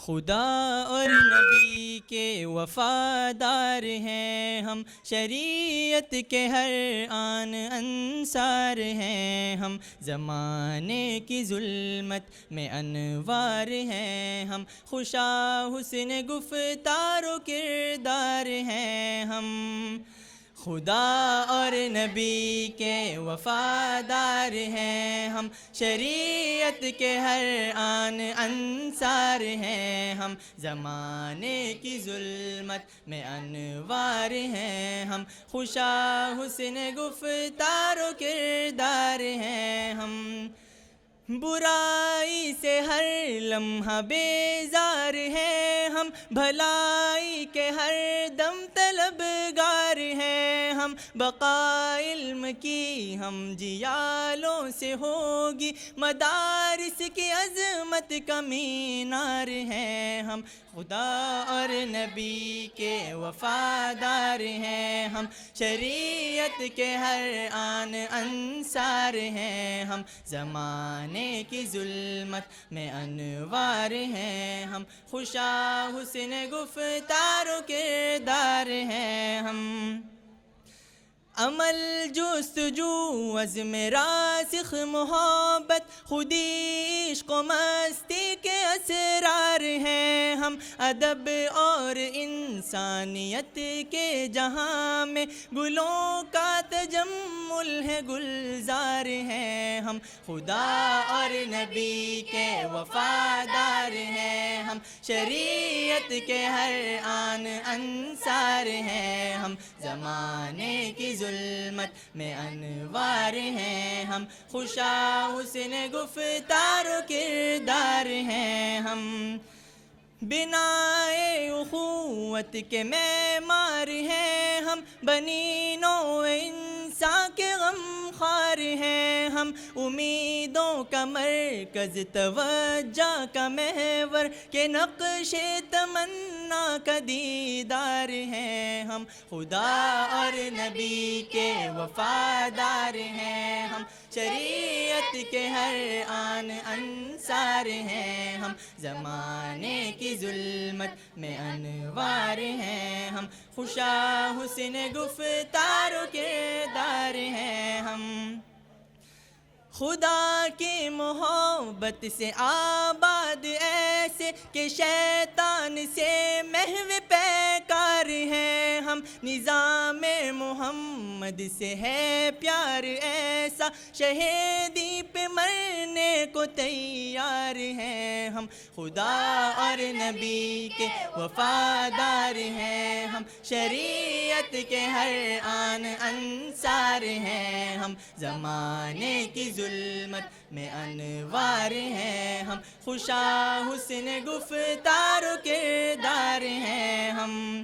خدا اور نبی کے وفادار ہیں ہم، شریعت کے ہر آن انصار ہیں ہم، زمانے کی ظلمت میں انوار ہیں ہم، خوشا حسن گفتار و کردار ہیں ہم، خدا اور نبی کے وفادار ہیں ہم، شریعت کے ہر آن انصار ہیں ہم، زمانے کی ظلمت میں انوار ہیں ہم، خوشا حسن گفتار و کردار ہیں ہم، برائی سے ہر لمحہ بیزار ہیں ہم، بھلائی کے ہر دم طلبگار ہیں ہم، بقا علم کی ہم جیالوں سے ہوگی، مدارس کی عظمت کا مینار ہیں ہم، خدا اور نبی کے وفادار ہیں ہم، شریعت کے ہر آن انصار ہیں ہم، زمانے کی ظلمت میں انوار ہیں ہم، خوشا حسن گفتار و کردار ہیں ہم، عمل جستجو عزم راسخ محبت خودی عشق و مستی کے اسرار ہیں ہم، ادب اور انسانیت کے جہاں میں گلوں کا تجمل ہے، گلزار ہیں ہم، خدا اور نبی کے وفادار ہیں ہم، شریعت کے ہر آن انصار ہیں ہم، زمانے کی ظلمت میں انوار ہیں ہم، خوشا حسن گفتار و کردار ہیں ہم، بنائے اخوت کے معمار ہیں ہم، بنی نوع انسان کے غم خوار ہیں ہم، امیدوں کا مرکز توجہ کا محور کے نقش تمنا کا دیدار ہیں ہم، خدا اور نبی کے وفادار ہیں ہم، شریعت کے ہر آن انصار ہیں ہم، زمانے کی ظلمت میں انوار ہیں ہم، خوشا حسن گفتار و کردار ہیں ہم، خدا کی محبت سے آباد ایسے کہ شیطان سے محو پیکار ہیں ہم، نظام محمد سے ہے پیار ایسا شہیدی پہ مرنے کو تیار ہیں ہم، خدا اور نبی کے وفادار ہیں ہم، شریعت کے ہر آن انصار ہیں ہم، زمانے کی ظلمت میں انوار ہیں ہم، خوشا حسن گفتار و کردار ہیں ہم،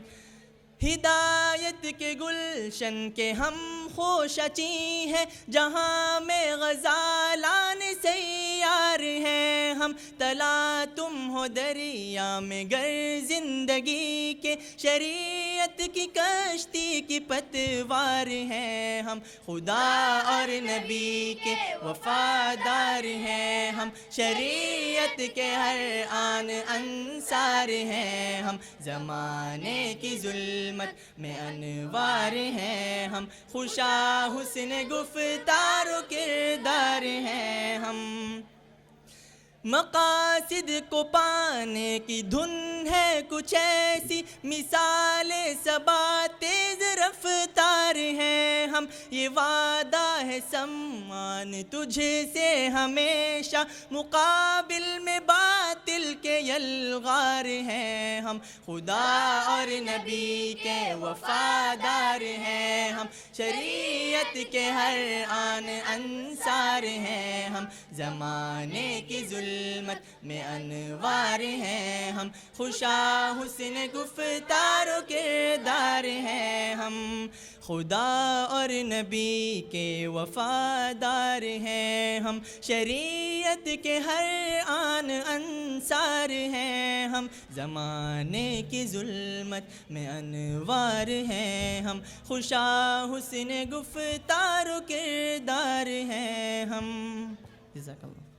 ہدایت کے گلشن کے ہم خوشچی ہیں، جہاں میں غزالان سیار ہیں ہم، تلا تم ہو دریا میں گر زندگی کے، شریعت کی کشتی کی پتوار ہیں ہم، خدا اور نبی کے وفادار ہیں ہم، شریعت کے ہر آن انصار ہیں ہم، زمانے کی ظلمت میں انوار ہیں ہم، خوشا حسن گفتار و کردار ہیں ہم، مقاصد کو پانے کی دھن ہے کچھ ایسی، مثال صبا تیز رفتار ہیں ہم، یہ وعدہ ہے سمان تجھ سے ہمیشہ، مقابل میں باطل کے یلغار ہیں ہم، خدا اور نبی کے وفادار ہیں ہم، شریعت کے ہر آن انصار ہیں ہم، زمانے کی ظلمت میں انوار ہیں ہم، خوشا حسن گفتار و کردار ہیں ہم، خدا اور نبی کے وفادار ہیں ہم، شریعت کے ہر آن انصار ہیں ہم، زمانے کی ظلمت میں انوار ہیں ہم، خوشا حسن گفتار و کردار ہیں ہم، جزاک اللہ۔